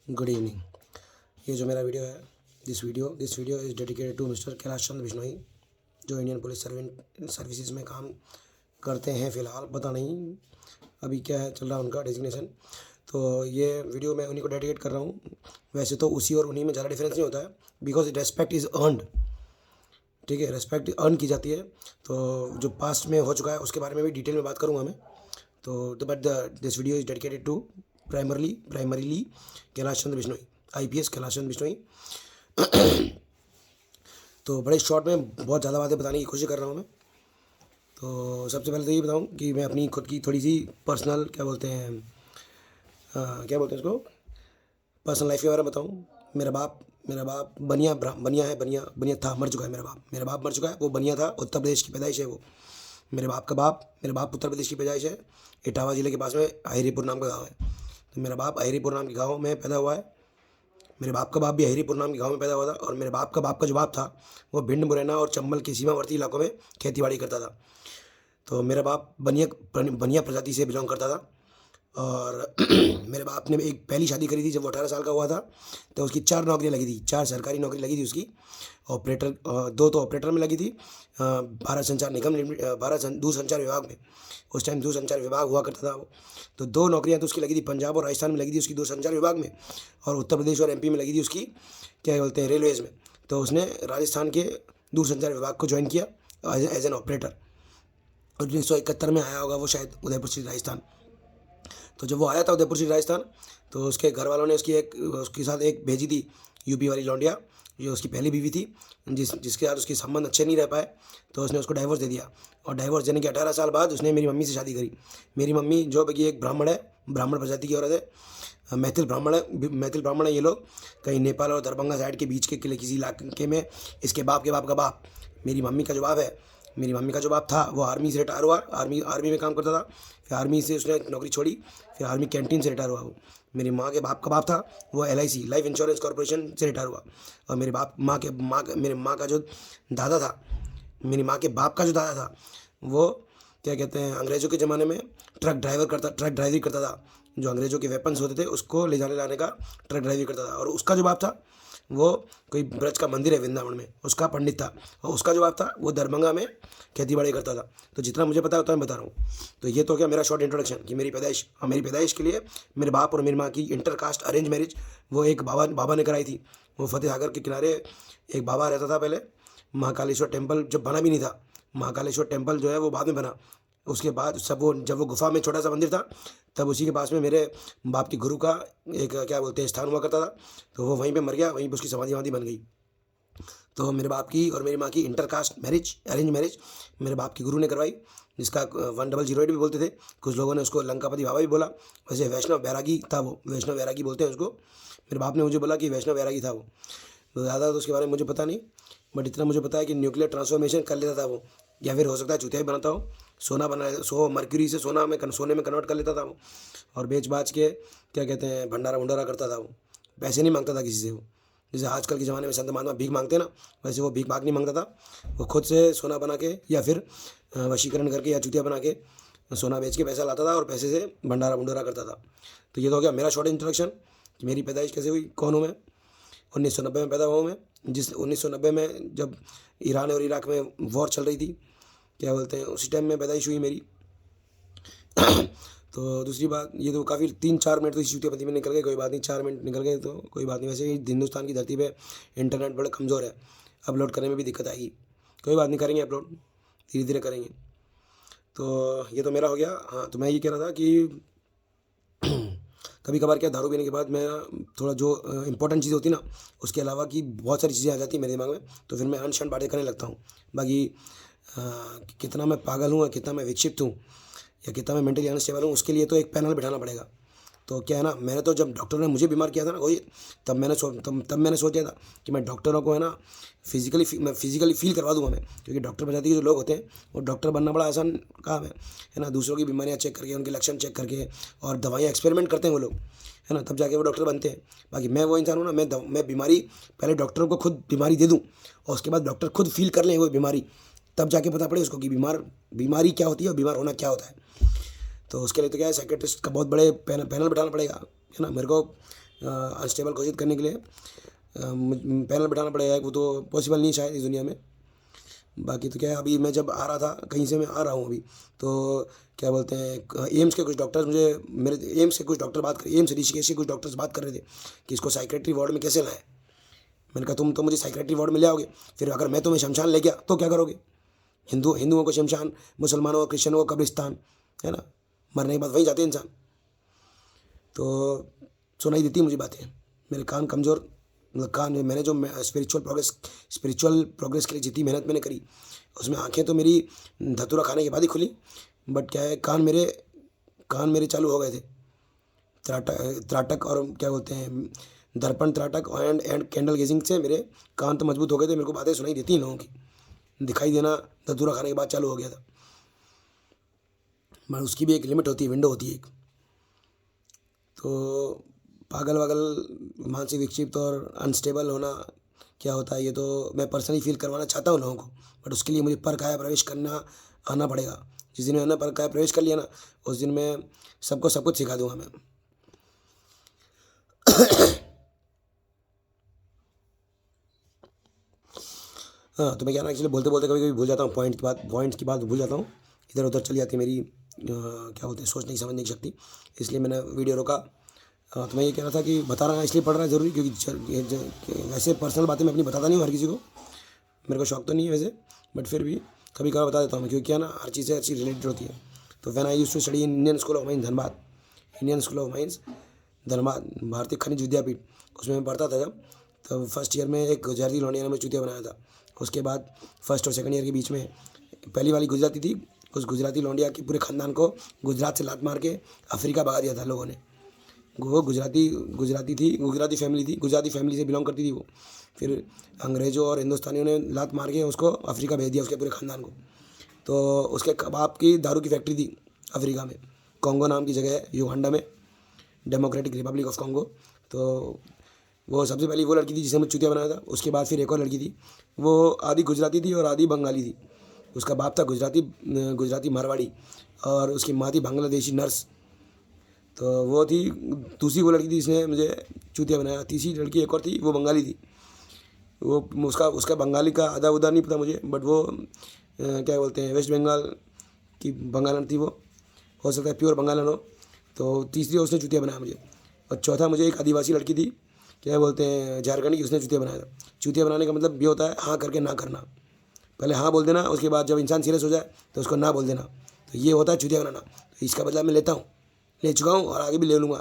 Good evening. ये जो मेरा वीडियो है, this video is dedicated to mister Kailash Chandra Bishnoi, जो इंडियन पुलिस सर्विसेज में काम करते हैं फ़िलहाल। पता नहीं अभी क्या है चल रहा है उनका डेजिग्नेशन। तो ये वीडियो मैं उन्हीं को डेडिकेट कर रहा हूँ। वैसे तो उसी और उन्हीं में ज़्यादा डिफरेंस नहीं होता है, बिकॉज रेस्पेक्ट इज़ अर्नड। ठीक है, रेस्पेक्ट अर्न की जाती है। तो जो पास्ट में हो चुका है उसके बारे में भी डिटेल में बात करूँगा मैं। तो but this video is dedicated to primarily Kailash Chandra Bishnoi, IPS Kailash Chandra Bishnoi. तो बड़े शॉर्ट में बहुत ज़्यादा बातें बताने की कोशिश कर रहा हूँ मैं। तो सबसे पहले तो ये बताऊँ कि मैं अपनी खुद की थोड़ी सी पर्सनल क्या बोलते हैं उसको, पर्सनल लाइफ के बारे में बताऊँ। मेरा बाप बनिया है, बनिया था, मर चुका है। मेरा बाप मर चुका है। वो बनिया था, उत्तर प्रदेश की पैदाइश है वो। मेरे बाप उत्तर प्रदेश की पैदाइश है। इटावा ज़िले के पास में अहिरीपुर नाम का गाँव है। तो मेरा बाप अहिरीपुर नाम के गाँव में पैदा हुआ है। मेरे बाप का बाप भी अहिरीपुर नाम के गाँव में पैदा हुआ था। और मेरे बाप का जो बाप था वो भिंड, मुरैना और चंबल के सीमावर्ती इलाकों में खेती करता था। तो मेरा बाप बनिया प्रजाति से बिलोंग करता था। और मेरे बाप ने एक पहली शादी करी थी जब वो 18 साल का हुआ था। तो उसकी 4 नौकरियाँ लगी थी, 4 सरकारी नौकरी लगी थी उसकी। ऑपरेटर, 2 तो ऑपरेटर में लगी थी, भारत दूरसंचार विभाग में। उस टाइम दूरसंचार विभाग हुआ करता था वो। तो 2 नौकरियाँ तो उसकी लगी थी, पंजाब और राजस्थान में लगी थी उसकी दूरसंचार विभाग में। और उत्तर प्रदेश और MP में लगी थी उसकी, क्या बोलते हैं, रेलवेज़ में। तो उसने राजस्थान के दूरसंचार विभाग को ज्वाइन किया एज एन ऑपरेटर। 1971 में आया होगा वो शायद, उदयपुर से राजस्थान। तो जब वो आया था उदयपुर से राजस्थान, तो उसके घर वालों ने उसके साथ एक भेजी थी UP वाली लौंडिया, जो उसकी पहली बीवी थी, जिसके साथ उसके संबंध अच्छे नहीं रह पाए। तो उसने उसको डाइवोर्स दे दिया। और डाइवोर्स देने के 18 साल बाद उसने मेरी मम्मी से शादी करी। मेरी मम्मी जो कि एक ब्राह्मण है, ब्राह्मण प्रजाति की औरत है, मैथिल ब्राह्मण है ये लोग। कहीं नेपाल और दरभंगा साइड के बीच के किसी इलाके में इसके बाप के बाप का बाप, मेरी मम्मी का जो बाप था वो आर्मी से रिटायर हुआ। आर्मी में काम करता था। फिर आर्मी से उसने नौकरी छोड़ी, फिर आर्मी कैंटीन से रिटायर हुआ वो। मेरी माँ के बाप का बाप था वो LIC लाइफ इंश्योरेंस कॉर्पोरेशन से रिटायर हुआ। और मेरे माँ का जो दादा था, मेरी माँ के बाप का जो दादा था, वो क्या कहते हैं, अंग्रेज़ों के ज़माने में ट्रक ड्राइवरी करता था। जो अंग्रेज़ों के वेपन्स होते थे उसको ले जाने लाने का ट्रक ड्राइवरी करता था। और उसका जो बाप था वो कोई ब्रज का मंदिर है वृंदावन में, उसका पंडित था। और उसका जो बाप था वो दरभंगा में खेती बाड़ी करता था। तो जितना मुझे पता है उतना मैं बता रहा हूँ। तो ये तो क्या मेरा शॉर्ट इंट्रोडक्शन कि मेरी पैदाइश के लिए मेरे बाप और मेरी माँ की इंटरकास्ट अरेंज मैरिज वो एक बाबा ने कराई थी। वो फतेह सागर के किनारे एक बाबा रहता था पहले। महाकालेश्वर टेम्पल जब बना भी नहीं था, महाकालेश्वर टेम्पल जो है वो बाद में बना। उसके बाद जब वो गुफा में छोटा सा मंदिर था, तब उसी के पास में मेरे बाप के गुरु का एक क्या बोलते हैं स्थान हुआ करता था। तो वो वहीं पे मर गया, वहीं पे उसकी समाधि वाधि बन गई। तो मेरे बाप की और मेरी माँ की इंटरकास्ट मैरिज, अरेंज मैरिज मेरे बाप के गुरु ने करवाई, जिसका 1008 भी बोलते थे। कुछ लोगों ने उसको लंकापति बाबा भी बोला। वैसे वैष्णव बैरागी था वो, वैष्णव बैरागी बोलते हैं उसको। मेरे बाप ने मुझे बोला कि वैष्णव बैरागी था वो। तो ज़्यादा तो उसके बारे में मुझे पता नहीं, बट इतना मुझे पता है कि न्यूक्लियर ट्रांसफॉर्मेशन कर लेता था वो, या फिर हो सकता है चूतिया ही बनाता हो। मर्क्यूरी से सोने में कन्वर्ट कर लेता था वो। और बेच बाच के क्या कहते हैं, भंडारा भंडारा करता था वो। पैसे नहीं मांगता था किसी से वो। जैसे आजकल के ज़माने में संत महात्मा भीख मांगते हैं ना, वैसे वो भीख मांग नहीं मांगता था। वो खुद से सोना बना के या फिर वशीकरण करके या चूतिया बना के सोना बेच के पैसा लाता था और पैसे से भंडारा भंडारा करता था। तो ये तो हो गया मेरा शॉर्ट इंट्रोडक्शन कि मेरी पैदाइश कैसे हुई, कौन हूँ मैं। 1990 में पैदा हुआ हूँ मैं। 1990 में जब ईरान और इराक में वॉर चल रही थी, क्या बोलते हैं, उसी टाइम में पैदाइश हुई मेरी। तो दूसरी बात, ये तो काफ़ी 3-4 मिनट तो इस चूतियापंती में निकल गए, कोई बात नहीं, 4 मिनट निकल गए तो कोई बात नहीं। वैसे ही हिंदुस्तान की धरती पे इंटरनेट बड़ा कमज़ोर है, अपलोड करने में भी दिक्कत आएगी। कोई बात नहीं, करेंगे अपलोड, धीरे धीरे करेंगे। तो ये तो मेरा हो गया। हाँ, तो मैं ये कह रहा था कि कभी कभार क्या, दारू पीने के बाद मैं थोड़ा जो इंपॉर्टेंट चीज़ होती है ना, उसके अलावा की बहुत सारी चीज़ें आ जाती हैं मेरे दिमाग में। तो फिर मैं अनशन बातें करने लगता हूँ। बाकी कितना मैं पागल हूँ, कितना मैं विक्षिप्त हूँ, या कितना मैं मेंटली अनस्टेबल हूँ, उसके लिए तो एक पैनल बिठाना पड़ेगा। तो क्या है ना, मैंने तो जब डॉक्टर ने मुझे बीमार किया था ना वही, तब मैंने सोचा था कि मैं डॉक्टरों को है ना फिज़िकली फील करवा दूंगा मैं। क्योंकि डॉक्टर प्रजाति के जो लोग होते हैं, वो डॉक्टर बनना बड़ा आसान काम है ना। दूसरों की बीमारियाँ चेक करके, उनके लक्षण चेक करके और दवाइयाँ एक्सपेरिमेंट करते हैं वो लोग, है ना, तब जाके वो डॉक्टर बनते हैं। बाकी मैं वो इंसान हूँ ना, मैं बीमारी पहले डॉक्टरों को खुद बीमारी दे दूँ और उसके बाद डॉक्टर खुद फील कर लें वो बीमारी, तब जाके पता पड़े उसको कि बीमारी क्या होती है और बीमार होना क्या होता है। तो उसके लिए तो क्या है, साइकेट्रिस्ट का बहुत बड़े पैनल बैठाना पड़ेगा, है ना। मेरे को अनस्टेबल घोषित करने के लिए पैनल बिठाना पड़ेगा, वो तो पॉसिबल नहीं शायद इस दुनिया में। बाकी तो क्या है, अभी मैं जब आ रहा था कहीं से, मैं आ रहा हूँ अभी, तो क्या बोलते हैं एम्स के कुछ डॉक्टर्स मुझे, मेरे एम्स के कुछ डॉक्टर बात कर, एम्स ऋषिकेश के कुछ डॉक्टर्स बात कर रहे थे कि इसको साइकेट्री वार्ड में कैसे लाएं। मैंने कहा तुम तो मुझे साइकेट्री वार्ड में ले आओगे, फिर अगर मैं तुम्हें शमशान ले गया तो क्या करोगे? हिंदुओं को शमशान, मुसलमानों को, क्रिश्चियनों को कब्रिस्तान, है ना, मरने के बाद वहीं जाते हैं इंसान। तो सुनाई देती मुझे बातें, मेरे कान कमज़ोर, मतलब कान, मैंने जो स्पिरिचुअल प्रोग्रेस के लिए जितनी मेहनत मैंने करी, उसमें आंखें तो मेरी धतूरा खाने के बाद ही खुली, बट क्या है, कान मेरे चालू हो गए थे। त्राटक और क्या बोलते हैं, दर्पण त्राटक एंड कैंडल गेजिंग से मेरे कान तो मजबूत हो गए थे, मेरे को बातें सुनाई देती हैं लोगों की, दिखाई देना धतूरा खाने के बाद चालू हो गया था। मगर उसकी भी एक लिमिट होती है, विंडो होती है एक। तो पागल वागल, मानसिक विक्षिप्त और अनस्टेबल होना क्या होता है, ये तो मैं पर्सनली फील करवाना चाहता हूँ लोगों को, बट उसके लिए मुझे परकाया प्रवेश करना आना पड़ेगा। जिस दिन मैंने परकाया प्रवेश कर लिया ना, उस दिन मैं सबको सब कुछ सिखा दूंगा मैं। हाँ, तो मैं क्या ना, एक्चुअली बोलते बोलते कभी कभी भूल जाता हूँ, पॉइंट की बात भूल जाता हूँ, इधर उधर चली जाती है मेरी क्या बोलते हैं, सोचने की समझने की शक्ति, इसलिए मैंने वीडियो रोका। तो मैं ये कह रहा था कि बता रहा इसलिए पढ़ रहा है ज़रूरी, क्योंकि वैसे पर्सनल बातें मैं अपनी बताता नहीं हूँ हर किसी को, मेरे को शौक तो नहीं है वैसे, बट फिर भी कभी कभार बता देता हूँ मैं, क्योंकि क्या ना, हर चीज़ से हर चीज़ रिलेटेड होती है। तो when I used to study in Indian School of Mines Dhanbad, Bharatiya Khanij विद्यापीठ, उसमें मैं पढ़ता था जब, तब फर्स्ट ईयर में एक गुजराती लौंडिया ने मुझे चूतिया बनाया था। उसके बाद फर्स्ट और सेकंड ईयर के बीच में पहली वाली गुजराती थी, उस गुजराती लौंडिया के पूरे ख़ानदान को गुजरात से लात मार के अफ्रीका भगा दिया था लोगों ने। वो गुजराती फैमिली से बिलोंग करती थी वो, फिर अंग्रेज़ों और हिंदुस्तानियों ने लात मार के उसको अफ्रीका भेज दिया, उसके पूरे ख़ानदान को। तो उसके कबाब की दारू की फैक्ट्री थी अफ्रीका में, कॉन्गो नाम की जगह है, युगांडा में, डेमोक्रेटिक रिपब्लिक ऑफ कॉन्गो। तो वो सबसे पहली वो लड़की थी जिसे मैं चूतिया बनाया था। उसके बाद फिर एक और लड़की थी, वो आधी गुजराती थी और आधी बंगाली थी। उसका बाप था गुजराती मारवाड़ी और उसकी माँ थी बांग्लादेशी नर्स। तो वो थी दूसरी वो लड़की थी जिसने मुझे चूतिया बनाया। तीसरी लड़की एक और थी, वो बंगाली थी। वो उसका बंगाली का आधा उदा नहीं पता मुझे, बट वो क्या बोलते हैं, वेस्ट बंगाल की बंगालन थी वो, हो सकता है प्योर बंगालन हो। तो तीसरी उसने चूतिया बनाया मुझे। और चौथा मुझे एक आदिवासी लड़की थी, क्या बोलते हैं, झारखंड की, उसने चूतिया बनाया था। चूतिया बनाने का मतलब ये होता है हाँ करके ना करना, पहले हाँ बोल देना, उसके बाद जब इंसान सीरियस हो जाए तो उसको ना बोल देना। तो ये होता है चूतिया बनाना। तो इसका बदला मैं लेता हूँ, ले चुका हूँ और आगे भी ले लूँगा।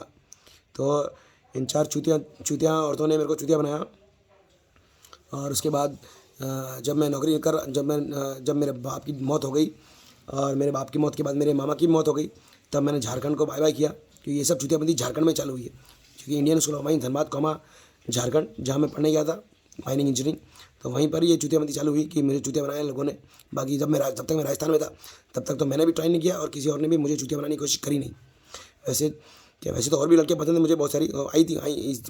तो इन 4 चूतिया औरतों ने मेरे को चूतिया बनाया। और उसके बाद जब मेरे बाप की मौत हो गई, और मेरे बाप की मौत के बाद मेरे मामा की मौत हो गई, तब मैंने झारखंड को बाय बाय किया, क्योंकि ये सब चूतियाबंदी झारखंड में चालू हुई है। क्योंकि Indian School of Mines Dhanbad Jharkhand, जहाँ मैं पढ़ने गया था माइनिंग इंजीनियरिंग, तो वहीं पर ये चूतियाबंदी चालू हुई कि मुझे चूतिया बनाया लोगों ने। बाकी जब तक मैं राजस्थान में था तब तक तो मैंने भी ट्राई नहीं किया और किसी और ने भी मुझे चूतिया बनाने की कोशिश करी नहीं। वैसे तो और भी लड़कियाँ पसंद है मुझे, बहुत सारी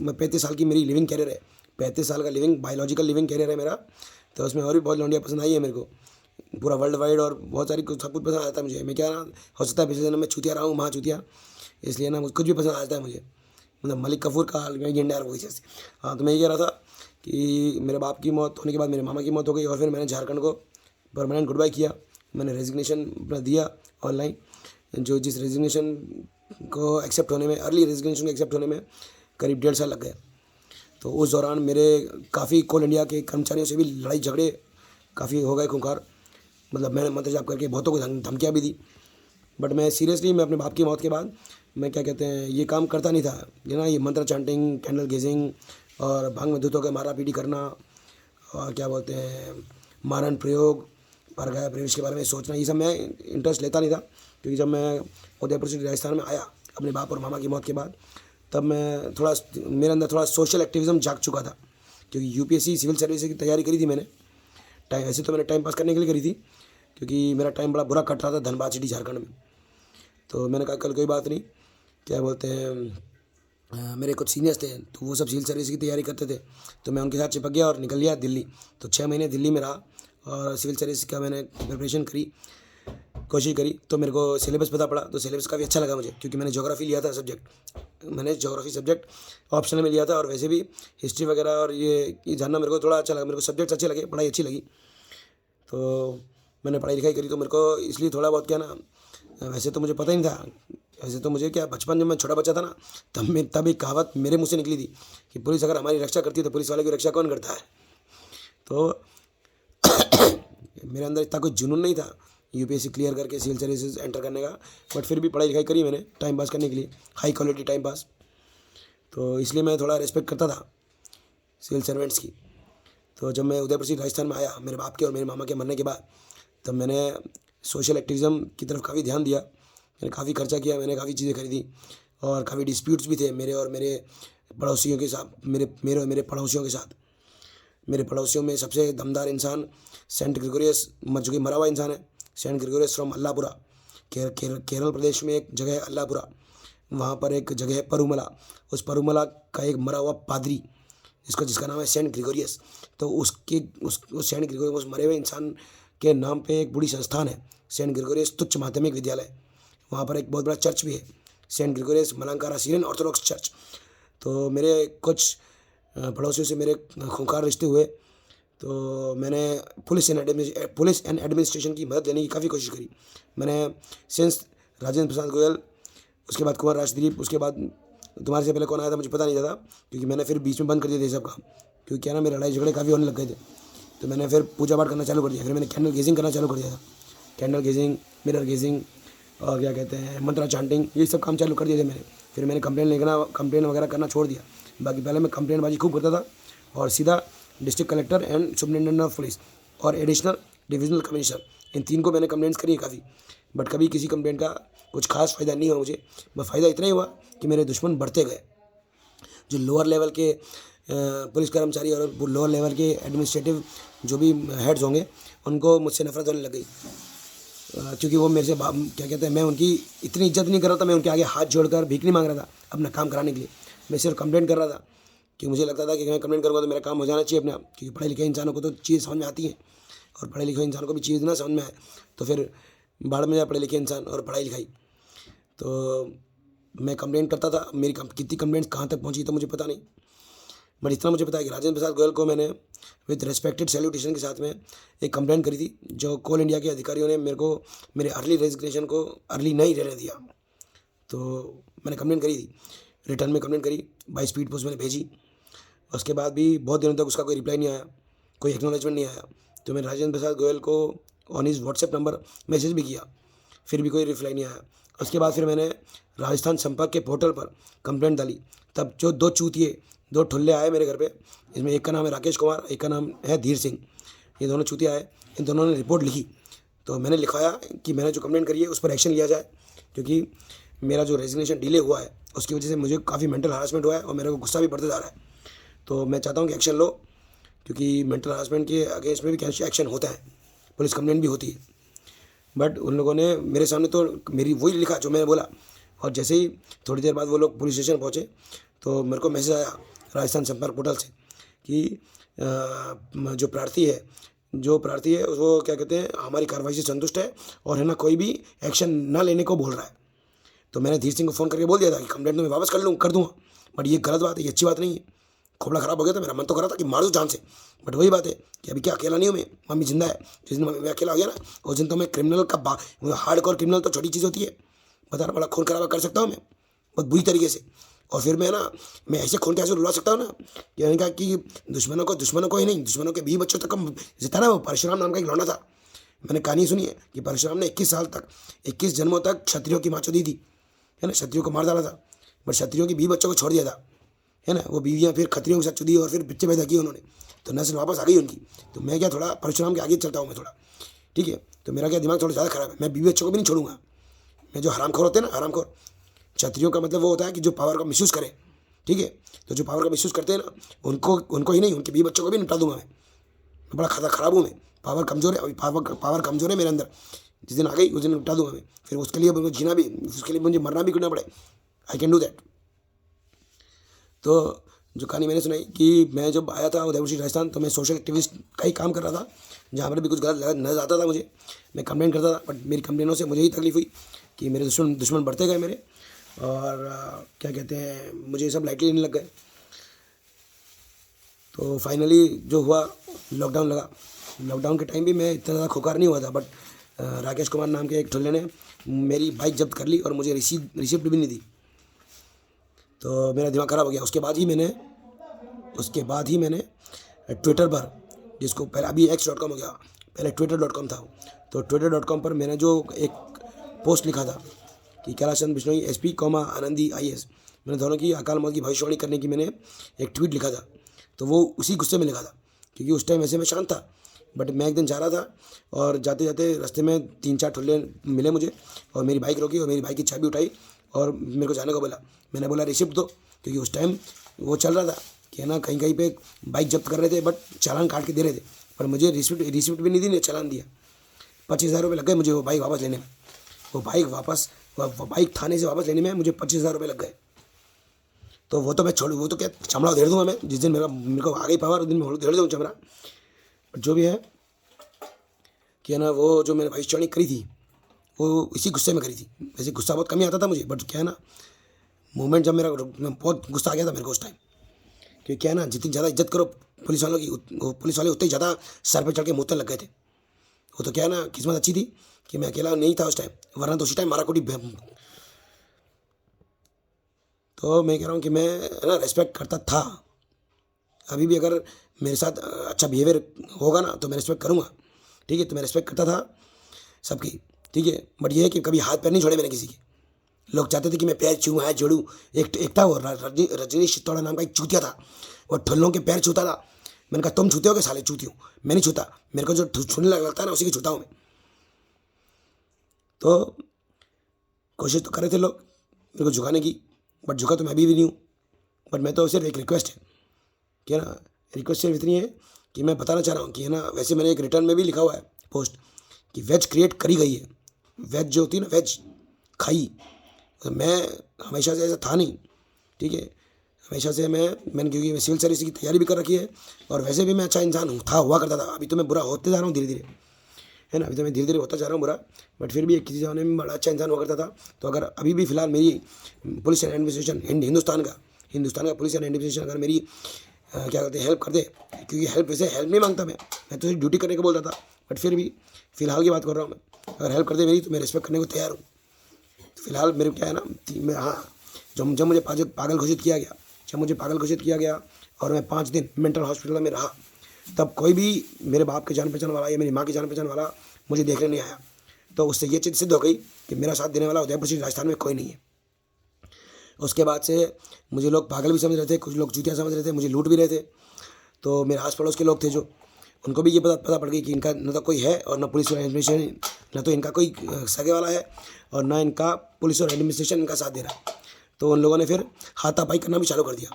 मैं 35 साल की मेरी लिविंग कैरियर है, 35 साल का बायोलॉजिकल लिविंग कैरियर है मेरा। तो उसमें और भी बहुत लौंडियाँ पसंद आई है मेरे को, पूरा वर्ल्ड वाइड, और बहुत सारी सब कुछ पसंद आता है मुझे। मैं क्या ना, हो सकता है पिछले जन्म में चूतिया रहा हूँ, महा चूतिया, इसलिए ना मुझे कुछ भी पसंद आता है मुझे, मतलब मलिक कफूर का गेंडार वो जैसे। हाँ, तो मैं ये कह रहा था कि मेरे बाप की मौत होने के बाद मेरे मामा की मौत हो गई, और फिर मैंने झारखंड को परमानेंट गुड बाय किया। मैंने रेजिग्नेशन अपना दिया ऑनलाइन, जिस रेजिग्नेशन को एक्सेप्ट होने में, अर्ली रेजिग्नेशन को एक्सेप्ट होने में करीब 1.5 साल लग गया। तो उस दौरान मेरे काफ़ी कोल इंडिया के कर्मचारियों से भी लड़ाई झगड़े काफ़ी हो गए खूंखार, मतलब मैंने मंत्र जाप करके बहुतों को धमकियाँ भी दी। बट मैं सीरियसली, मैं अपने बाप की मौत के बाद मैं क्या कहते हैं, ये काम करता नहीं था, ये मंत्र चैंटिंग, कैंडल गेजिंग और भांग में धूतों के मारा पीटी करना, और क्या बोलते हैं, मारण प्रयोग, परगाया प्रवेश के बारे में सोचना, ये सब मैं इंटरेस्ट लेता नहीं था। क्योंकि जब मैं उदयपुर से राजस्थान में आया अपने बाप और मामा की मौत के बाद, तब मैं मेरे अंदर थोड़ा सोशल एक्टिविज़म जाग चुका था। क्योंकि यूपीएससी सिविल सर्विस की तैयारी करी थी मैंने, वैसे तो मैंने टाइम पास करने के लिए करी थी, क्योंकि मेरा टाइम बड़ा बुरा कट रहा था धनबाद सिटी झारखंड में। तो मैंने कहा कल कोई बात नहीं, क्या बोलते हैं, मेरे कुछ सीनियर्स थे तो वो सब सिविल सर्विस की तैयारी करते थे, तो मैं उनके साथ चिपक गया और निकल गया दिल्ली। तो 6 महीने दिल्ली में रहा और सिविल सर्विस का मैंने प्रिपरेशन कोशिश करी। तो मेरे को सिलेबस पता पड़ा, तो सिलेबस काफ़ी अच्छा लगा मुझे, क्योंकि मैंने ज्योग्राफी लिया था सब्जेक्ट। मैंने ज्योग्राफी सब्जेक्ट ऑप्शनल में लिया था, और वैसे भी हिस्ट्री वगैरह और ये जानना मेरे को थोड़ा अच्छा लगा, मेरे को सब्जेक्ट्स अच्छे लगे, पढ़ाई अच्छी लगी। तो मैंने पढ़ाई लिखाई करी, तो मेरे को इसलिए थोड़ा बहुत क्या ना, वैसे तो मुझे पता ही नहीं था। वैसे तो मुझे क्या, बचपन जब मैं छोटा बच्चा था ना, तब एक कहावत मेरे मुँह से निकली थी कि पुलिस अगर हमारी रक्षा करती है तो पुलिस वाले की रक्षा कौन करता है। तो मेरे अंदर इतना कोई जुनून नहीं था यूपीएससी क्लियर करके सिविल सर्विसेज एंटर करने का, बट फिर भी पढ़ाई लिखाई करी मैंने टाइम पास करने के लिए, हाई क्वालिटी टाइम पास। तो इसलिए मैं थोड़ा रिस्पेक्ट करता था सिविल सर्वेंट्स की। तो जब मैं उदयपुर से राजस्थान में आया मेरे बाप के और मेरे मामा के मरने के बाद, तब मैंने सोशल एक्टिविज़म की तरफ काफ़ी ध्यान दिया। मैंने काफ़ी खर्चा किया, मैंने काफ़ी चीज़ें खरीदी, और काफ़ी डिस्प्यूट्स भी थे मेरे और मेरे पड़ोसियों के साथ, मेरे और मेरे पड़ोसियों के साथ। मेरे पड़ोसियों में सबसे दमदार इंसान सेंट ग्रेगोरियस, जो कि मरा हुआ इंसान है, सेंट ग्रेगोरियस फ्रॉम अल्लापुरा। केरल प्रदेश में एक जगह है अल्लापुरा, वहाँ पर एक जगह है परूमला। उस परूमला का एक मरा हुआ पादरी जिसका नाम है सेंट ग्रेगोरियस। तो उस सेंट ग्रेगोरियस, उस मरे हुए इंसान के नाम पे एक बड़ी संस्थान है, सेंट ग्रेगोरियस तुच्छ माध्यमिक विद्यालय। वहाँ पर एक बहुत बड़ा चर्च भी है, Saint Gregorios Malankara Syrian Orthodox Church. तो मेरे कुछ पड़ोसियों से मेरे खूंखार रिश्ते हुए, तो मैंने पुलिस एंड एडमिनिस्ट्रेशन की मदद लेने की काफ़ी कोशिश करी। मैंने सिंस राजेंद्र प्रसाद गोयल, उसके बाद कुंवर राजदीप, उसके बाद तुम्हारे से पहले कौन आया था मुझे पता नहीं था, क्योंकि मैंने फिर बीच में बंद कर दिया था ये सब काम, क्योंकि क्या ना मेरे लड़ाई झगड़े काफ़ी होने लग गए थे। तो मैंने फिर पूजा पाठ करना चालू कर दिया, फिर मैंने कैंडल गेजिंग करना चालू कर दिया था, कैंडल गेजिंग, मिरर गेजिंग, और क्या कहते हैं मंत्रा चांटिंग, ये सब काम चालू कर दिए थे मैंने। फिर मैंने कंप्लेन वगैरह करना छोड़ दिया। बाकी पहले मैं कंप्लेनबाजी खूब करता था, और सीधा district collector and superintendent of police और एडिशनल डिविजनल कमिश्नर, इन 3 को मैंने कंप्लेंट्स करी है काफ़ी, बट कभी किसी कंप्लेंट का कुछ खास फ़ायदा नहीं हुआ मुझे। बस फ़ायदा इतना ही हुआ कि मेरे दुश्मन बढ़ते गए। जो लोअर लेवल के पुलिस कर्मचारी और लोअर लेवल के एडमिनिस्ट्रेटिव जो भी हेड्स होंगे, उनको मुझसे नफरत होने लग गई, क्योंकि वो मेरे से क्या कहते हैं, मैं उनकी इतनी इज्जत नहीं कर रहा था। मैं उनके आगे हाथ जोड़कर भीख नहीं मांग रहा था अपना काम कराने के लिए, मैं सिर्फ कंप्लेंट कर रहा था, कि मुझे लगता था कि मैं कंप्लेंट करूँगा तो मेरा काम हो जाना चाहिए अपने आप, क्योंकि पढ़े लिखे इंसानों को तो चीज़ समझ में आती है, और पढ़े लिखे इंसान को भी चीज़ ना समझ में आए तो फिर बाढ़ में जाए पढ़े लिखे इंसान और पढ़ाई लिखाई। तो मैं कंप्लेंट करता था, मेरी कितनी कंप्लेंट्स कहाँ तक पहुँची तो मुझे पता नहीं, बट इतना मुझे पता है कि राजेंद्र प्रसाद गोयल को मैंने विद रेस्पेक्टेड सैल्यूटेशन के साथ में एक कंप्लेंट करी थी, जो कोल इंडिया के अधिकारियों ने मेरे को मेरे अर्ली रेजिग्नेशन को अर्ली नहीं रहने दिया। तो मैंने कंप्लेंट करी थी, रिटर्न में कंप्लेंट करी, बाय स्पीड पोस्ट मैंने भेजी। उसके बाद भी बहुत दिनों तक उसका कोई रिप्लाई नहीं आया, कोई एक्नॉलेजमेंट नहीं आया। तो मैंने राजेंद्र प्रसाद गोयल को on his WhatsApp number message भी किया, फिर भी कोई रिप्लाई नहीं आया। उसके बाद फिर मैंने राजस्थान संपर्क के पोर्टल पर कंप्लेंट डाली, तब जो 2 चूतिए 2 ठुल्ले आए मेरे घर पे, इसमें एक का नाम है राकेश कुमार, एक का नाम है धीर सिंह। ये दोनों चूतिए आए, इन दोनों ने रिपोर्ट लिखी। तो मैंने लिखवाया कि मैंने जो कंप्लेंट करी है उस पर एक्शन लिया जाए, क्योंकि मेरा जो रेजिग्नेशन डिले हुआ है उसकी वजह से मुझे काफ़ी मेंटल हरासमेंट हुआ है, और मेरे को गुस्सा भी बढ़ते जा रहा है। तो मैं चाहता हूँ कि एक्शन लो, क्योंकि मेंटल हरासमेंट के अगेंस्ट में भी एक्शन होता है, पुलिस कंप्लेंट भी होती है। बट उन लोगों ने मेरे सामने तो मेरी वही लिखा जो मैंने बोला, और जैसे ही थोड़ी देर बाद वो लोग पुलिस स्टेशन पहुँचे तो मेरे को मैसेज आया राजस्थान संपर्क पोर्टल से कि जो प्रार्थी है वो क्या कहते हैं, हमारी कार्रवाई से संतुष्ट है, और है ना कोई भी एक्शन ना लेने को बोल रहा है। तो मैंने धीर सिंह को फ़ोन करके बोल दिया था कि कंप्लेंट तो मैं वापस कर दूँगा, बट ये गलत बात है, ये अच्छी बात नहीं है। खोपड़ा ख़राब हो गया था मेरा, मन तो कर रहा था कि मार दूँ जान से, बट वही बात है कि अभी क्या अकेला नहीं हूँ मैं, मम्मी जिंदा है। जिस दिन मैं अकेला हो गया ना, उस दिन तो मैं क्रिमिनल का हार्डकोर क्रिमिनल तो छोटी चीज़ होती है, बता रहा बड़ा खून खराबा कर सकता हूँ मैं बहुत बुरी तरीके से। और फिर मैं ऐसे खून के आंसू रुला सकता हूँ ना, कि मैंने कहा कि दुश्मनों को ही नहीं, दुश्मनों के 20 बच्चों तक जिता ना, वो परशुराम नाम का एक लौंडा था। मैंने कहानी सुनी है कि परशुराम ने 21 जन्मों तक क्षत्रियों की माचो दी थी, है ना, क्षत्रियों को मार डाला था, बट क्षत्रियों की 20 बच्चों को छोड़ दिया था, है ना। वो बीवियाँ फिर खत्रियों के साथ चुदी और फिर बच्चे पैदा किए उन्होंने, तो नस्ल वापस आ गई उनकी। तो मैं क्या थोड़ा परशुराम के आगे चलता हूँ मैं थोड़ा, ठीक है। तो मेरा क्या दिमाग थोड़ा ज़्यादा ख़राब है, मैं बीवी बच्चों को भी नहीं छोड़ूंगा। मैं जो हरामखोर होते हैं ना, हरामखोर क्षत्रियों का मतलब वो होता है कि जो पावर का मिसयूज़ करे, ठीक है। तो जो पावर का मिसयूज़ करते हैं ना, उनको ही नहीं, उनके बीवी बच्चों को भी निपटा दूंगा मैं। बड़ा ख़राब हूँ मैं, पावर कमज़ोर है, अभी पावर कमज़ोर है मेरे अंदर। जिस दिन आ गई उस दिन निपटा दूंगा मैं, फिर उसके लिए मुझे जीना भी, उसके लिए मुझे मरना भी क्यों ना पड़े, आई कैन डू दैट। तो जो कहानी मैंने सुनाई कि मैं जब आया था उदयपुर से राजस्थान, तो मैं सोशल एक्टिविस्ट का ही काम कर रहा था, जहाँ पर भी कुछ गलत नजर आता था मुझे, मैं कंप्लेंट करता था। बट मेरी कंप्लेनों से मुझे ही तकलीफ हुई कि मेरे दुश्मन बढ़ते गए मेरे, और क्या कहते हैं, मुझे ये सब लाइटली नहीं लग गए। तो फाइनली जो हुआ, लॉकडाउन लगा। लॉकडाउन के टाइम भी मैं इतना ज़्यादा खुकार नहीं हुआ था, बट राकेश कुमार नाम के एक ठुल्ले ने मेरी बाइक जब्त कर ली और मुझे रिसिप्ट भी नहीं दी। तो मेरा दिमाग ख़राब हो गया। उसके बाद ही मैंने ट्विटर पर, जिसको पहले अभी x.com हो गया, पहले twitter.com था, तो twitter.com पर मैंने जो एक पोस्ट लिखा था कि कैलाश चंद्र बिश्नोई SP, आनंदी IAS, मैंने दोनों की अकाल मौत की भविष्यवाणी करने की मैंने एक ट्वीट लिखा था। तो वो उसी गुस्से में लिखा था, क्योंकि उस टाइम वैसे मैं शांत था, बट मैं एक दिन जा रहा था और जाते जाते रास्ते में 3-4 ठुल्ले मिले मुझे और मेरी बाइक रोकी और मेरी बाइक की चाबी उठाई और मेरे को जाने को बोला। मैंने बोला रिसिप्ट दो, क्योंकि उस टाइम वो चल रहा था कि है ना, कहीं कहीं पे बाइक जब्त कर रहे थे, बट चालान काट के दे रहे थे, पर मुझे रिसिप्ट भी नहीं दी, चालान दिया। 25,000 रुपये लग गए मुझे वो बाइक वापस लेने में। वो बाइक थाने से वापस लेने में मुझे 25,000 रुपये लग गए। तो वो तो मैं छोड़, वो तो क्या चमड़ा उधेड़ दूंगा मैं, जिस दिन मेरे को आ गई पावर उस दिन मैं उधेड़ दूँ चमड़ा। बट जो भी है कि है ना, वो जो मैंने भविष्यवाणी करी थी वो इसी गुस्से में करी थी। वैसे गुस्सा बहुत कम ही आता था मुझे, बट क्या है ना, मोमेंट जब मैं बहुत गुस्सा आ गया था मेरे को उस टाइम, क्योंकि क्या है ना, जितनी ज़्यादा इज्जत करो पुलिस वालों की, वो पुलिस वाले उतने ही ज़्यादा सर पे चढ़ के मुँहतन लग गए थे। वो तो क्या है ना, किस्मत अच्छी थी कि मैं अकेला नहीं था उस टाइम, वरना तो उसी टाइम मारा कुटी। तो मैं कह रहा हूँ कि मैं है ना रेस्पेक्ट करता था। अभी भी अगर मेरे साथ अच्छा बिहेवियर होगा ना तो मैं रिस्पेक्ट करूँगा, ठीक है। तो मैं रिस्पेक्ट करता था सबकी, ठीक है। बट ये है कि कभी हाथ पैर नहीं छोड़े मैंने किसी के। लोग चाहते थे कि मैं पैर छूँ, हाथ जोड़ूँ। एक था वो रजनीश चित्तौड़ा नाम का एक चूतिया था, वो ठुल्लों के पैर छूता था। मैंने कहा तुम छूते हो कि साले चूती हो? मैं नहीं छूता, मेरे को जो छूने लगता है ना उसी की छूता हूँ मैं। तो कोशिश तो कर रहे थे लोग मेरे को झुकाने की, बट झुका तो मैं अभी भी नहीं हूँ। बट मैं तो सिर्फ एक रिक्वेस्ट है कि ना, रिक्वेस्ट सिर्फ इतनी है कि मैं बताना चाह रहा हूँ कि है ना, वैसे मैंने एक रिटर्न में भी लिखा हुआ है पोस्ट कि वेज क्रिएट करी गई है। वेज जो होती है ना, वेज खाई, तो मैं हमेशा से ऐसा था नहीं, ठीक है। हमेशा से मैंने क्योंकि मैं सिविल सर्विस की तैयारी भी कर रखी है और वैसे भी मैं अच्छा इंसान हुआ करता था। अभी तो मैं बुरा होते जा रहा हूँ धीरे धीरे, है ना। अभी तो मैं धीरे धीरे होता जा रहा हूँ बुरा, बट फिर भी एक किसी ज़माने में बड़ा अच्छा इंसान हुआ करता था। तो अगर अभी भी फ़िलहाल मेरी पुलिस एंड एडमिनिस्ट्रेशन हिंदुस्तान का पुलिस एंड एडमिनिस्ट्रेशन अगर मेरी क्या कहते हैं हेल्प कर दे, क्योंकि वैसे हेल्प नहीं मांगता मैं तो सिर्फ ड्यूटी करने को बोलता था, बट फिर भी फ़िलहाल की बात कर रहा हूँ मैं। अगर हेल्प कर दे मेरी तो मैं रिस्पेक्ट करने को तैयार हूँ। फ़िलहाल मेरे क्या है ना, मैं हाँ, जब मुझे पागल घोषित किया गया और मैं 5 दिन मेंटल हॉस्पिटल में रहा, तब कोई भी मेरे बाप के जान पहचान वाला या मेरी माँ की जान पहचान वाला मुझे देखने नहीं आया। तो उससे ये चीज़ सिद्ध हो गई कि मेरा साथ देने वाला उदयपुर सिटी राजस्थान में कोई नहीं है। उसके बाद से मुझे लोग पागल भी समझ रहे थे, कुछ लोग चूतिया समझ रहे थे, मुझे लूट भी रहे थे। तो मेरे आस पड़ोस के लोग थे जो, उनको भी ये पता पड़ गई कि इनका न तो कोई है और न पुलिस और एडमिनिस्ट्रेशन, न तो इनका कोई सगे वाला है और न इनका पुलिस और एडमिनिस्ट्रेशन इनका साथ दे रहा है। तो उन लोगों ने फिर हाथापाई करना भी चालू कर दिया,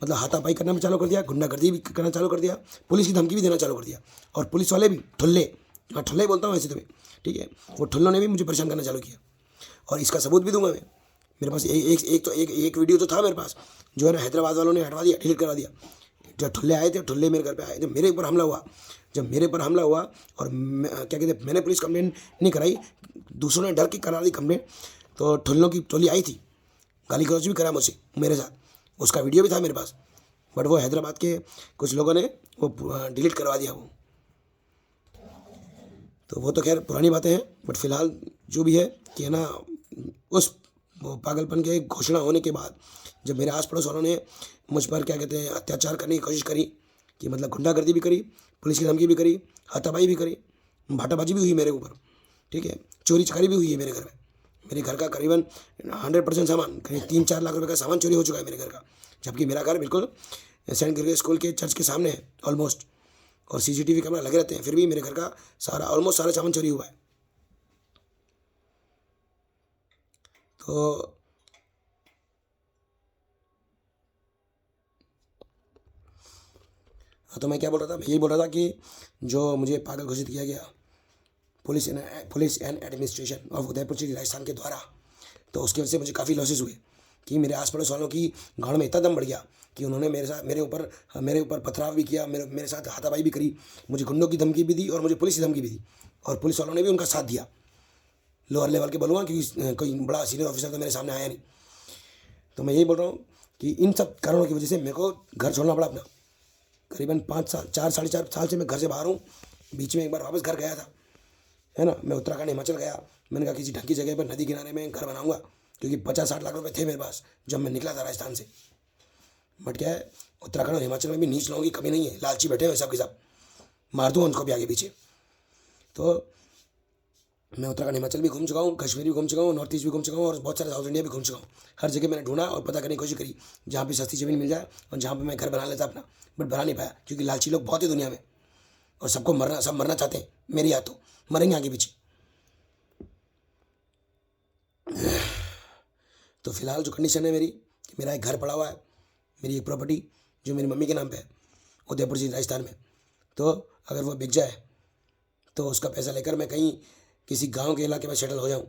मतलब हाथापाई करना भी चालू कर दिया, गुंडागर्दी भी करना चालू कर दिया, पुलिस की धमकी भी देना चालू कर दिया। और पुलिस वाले भी ठुल्ले, हाँ ठुल्ले ही बोलता हूँ वैसे तो मैं, ठीक है, वो ठुल्लों ने भी मुझे परेशान करना चालू किया। और इसका सबूत भी दूंगा मैं। मेरे पास एक वीडियो तो था मेरे पास, जो है ना हैदराबाद वालों ने हटवा दिया, डिलीट करा दिया। जब ठुल्ले आए थे, ठुल्ले मेरे घर पे आए, जब मेरे ऊपर हमला हुआ, और क्या कहते हैं, मैंने पुलिस कंप्लेंट नहीं कराई, दूसरों ने डर के करा दी कंप्लेंट। तो ठुल्लों की टोली आई थी, गाली गलौज भी करा मुझसे मेरे साथ, उसका वीडियो भी था मेरे पास, बट वो हैदराबाद के कुछ लोगों ने वो डिलीट करवा दिया वो। तो वो तो खैर पुरानी बातें हैं, बट फिलहाल जो भी है कि है ना, उस पागलपन के घोषणा होने के बाद जब मेरे आस पड़ोस वालों ने मुझ पर क्या कहते हैं अत्याचार करने की कोशिश करी, कि मतलब गुंडागर्दी भी करी, पुलिस की धमकी भी करी, हाथापाई भी करी, भाटाबाजी भी हुई मेरे ऊपर, ठीक है, चोरी चकारी भी हुई है मेरे घर में। मेरे घर का करीबन 100% सामान, करीब 3-4 लाख रुपए का सामान चोरी हो चुका है मेरे घर का, जबकि मेरा घर बिल्कुल सेंट ग्रेगरी स्कूल के चर्च के सामने है ऑलमोस्ट, और CCTV कैमरा लगे रहते हैं, फिर भी मेरे घर का ऑलमोस्ट सारा सामान चोरी हुआ है। तो मैं क्या बोल रहा था, मैं यही बोल रहा था कि जो मुझे पागल घोषित किया गया police and administration of Udaipur city Rajasthan के द्वारा, तो उसकी वजह से मुझे काफ़ी लॉसेस हुए कि मेरे आस पड़ोस वालों की गाँव में इतना दम बढ़ गया कि उन्होंने मेरे ऊपर पथराव भी किया, मेरे साथ हाथापाई भी करी, मुझे गुंडों की धमकी भी दी और मुझे पुलिस की धमकी भी दी, और पुलिस वालों ने भी उनका साथ दिया। लोअर लेवल के बोलूँगा क्योंकि कोई बड़ा सीनियर ऑफिसर तो मेरे सामने आया नहीं, तो मैं यही बोल रहा हूँ कि इन सब कारणों की वजह से मेरे को घर छोड़ना पड़ा अपना। करीबन 5 साल, 4 साढ़े 4 साल से मैं घर से बाहर हूँ। बीच में एक बार वापस घर गया था, है ना। मैं उत्तराखंड हिमाचल गया, मैंने कहा किसी ढंग की जगह पर नदी किनारे में घर बनाऊंगा, क्योंकि 50-60 लाख रुपए थे मेरे पास जब मैं निकला था राजस्थान से। बट क्या है, उत्तराखंड और हिमाचल में भी नीच लोगों की कमी नहीं है, लालची बैठे हुए सब के सब, मार दूँ उनको भी आगे पीछे। तो मैं उत्तराखंड हिमाचल भी घूम चुका हूँ, कश्मीर भी घूम चुका हूँ, नॉर्थ ईस्ट भी घूम चुका हूँ, और बहुत सारे साउथ इंडिया भी घूम चुका हूँ। हर जगह मैंने ढूंढा और पता करने की कोशिश करी जहाँ पे सस्ती ज़मीन मिल जाए और जहाँ पे मैं घर बना लेता अपना। बट बना नहीं पाया, क्योंकि लालची लोग बहुत है दुनिया में, और सबको मरना, सब मरना चाहते हैं। मेरी हाथों मरेंगे आगे पीछे। तो फिलहाल जो कंडीशन है मेरी, कि मेरा एक घर पड़ा हुआ है, मेरी एक प्रॉपर्टी जो मेरी मम्मी के नाम पे है, उदयपुर जी राजस्थान में। तो अगर वो बिक जाए तो उसका पैसा लेकर मैं कहीं किसी गांव के इलाके में सेटल हो जाऊं,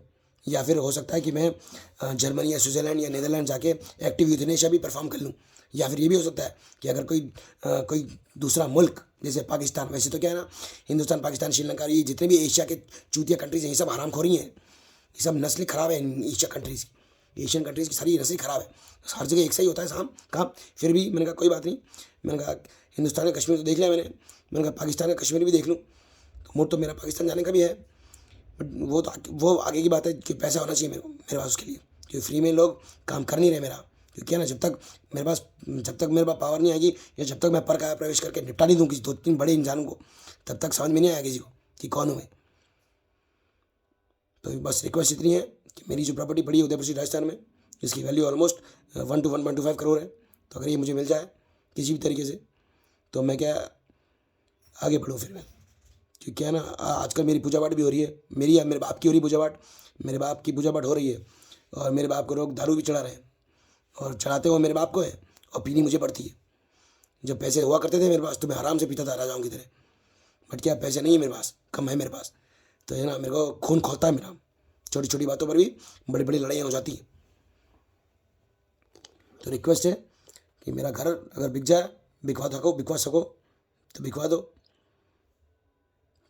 या फिर हो सकता है कि मैं जर्मनी या स्विट्ज़रलैंड या नीदरलैंड जाके एक्टिव यूथनेशिया भी परफॉर्म कर लूं। या फिर ये भी हो सकता है कि अगर कोई दूसरा मुल्क, जैसे पाकिस्तान, वैसे तो क्या है ना, हिंदुस्तान, पाकिस्तान, श्रीलंका, ये जितने भी एशिया के चूतिया कंट्रीज हैं, ये सब हरामखोरी हैं, ये सब नस्लें खराब है इन एशिया कंट्रीज़ की। एशियन कंट्रीज़ की सारी नस्लें खराब है। हर जगह एक सही होता है शाम काम। फिर भी मैंने कहा कोई बात नहीं, मैंने कहा हिंदुस्तान का कश्मीर तो देख लिया मैंने कहा पाकिस्तान का कश्मीर भी देख लूँ। तो मूड तो मेरा पाकिस्तान जाने का भी है, बट वो आगे की बात है कि पैसा होना चाहिए मेरे पास उसके लिए, क्योंकि फ्री में लोग काम कर नहीं रहे मेरा। क्योंकि है ना, जब तक मेरे पास पावर नहीं आएगी, या जब तक मैं पर काया प्रवेश करके निपटा नहीं दूँ किसी 2-3 बड़े इंसानों को, तब तक समझ में नहीं आएगा किसी को कि कौन हूँ मैं। तो बस रिक्वेस्ट इतनी है कि मेरी जो प्रॉपर्टी पड़ी है उदयपुर से राजस्थान में, जिसकी वैल्यू ऑलमोस्ट 1 to 1.25 करोड़ है, तो अगर ये मुझे मिल जाए किसी भी तरीके से, तो मैं क्या आगे बढ़ूँ फिर मैं। क्योंकि क्या है ना, आजकल मेरी पूजा पाठ भी हो रही है, मेरी या मेरे बाप की हो रही पूजा पाठ। मेरे बाप की पूजा पाठ हो रही है, और मेरे बाप को लोग दारू भी चढ़ा रहे हैं, और चढ़ाते हुए मेरे बाप को है, और पीनी मुझे पड़ती है। जब पैसे हुआ करते थे मेरे पास तो मैं आराम से पीता था राजाओं की तरह। बट क्या पैसे नहीं है मेरे पास, कम है मेरे पास, तो है ना, मेरे को खून खोलता है मेरा। छोटी छोटी बातों पर भी बड़ी बड़ी लड़ाइयाँ हो जाती हैं। तो रिक्वेस्ट है कि मेरा घर अगर बिक जाए, बिकवा सको तो बिकवा दो।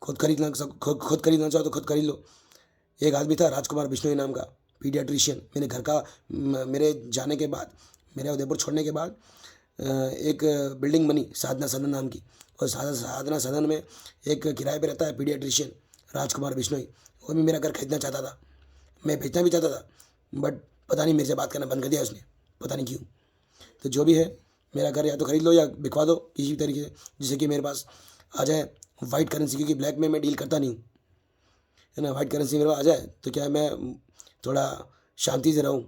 खुद खरीदना चाहो तो खुद खरीद लो। एक आदमी था राजकुमार बिश्नोई नाम का, पीडियाट्रिशियन। मेरे घर का मेरे जाने के बाद, मेरे उदयपुर छोड़ने के बाद एक बिल्डिंग बनी साधना सदन नाम की, और साधना सदन में एक किराए पे रहता है पीडियाट्रिशियन राजकुमार बिश्नोई। वो भी मेरा घर खरीदना चाहता था, मैं बेचना भी चाहता था, बट पता नहीं मेरे से बात करना बंद कर दिया उसने, पता नहीं क्यों। तो जो भी है, मेरा घर या तो खरीद लो या बिकवा दो किसी भी तरीके से, जिससे कि मेरे पास आ जाए वाइट करेंसी, क्योंकि ब्लैक में मैं डील करता नहीं हूँ, है ना। वाइट करेंसी मेरे पास आ जाए तो क्या है, मैं थोड़ा शांति से रहूँ,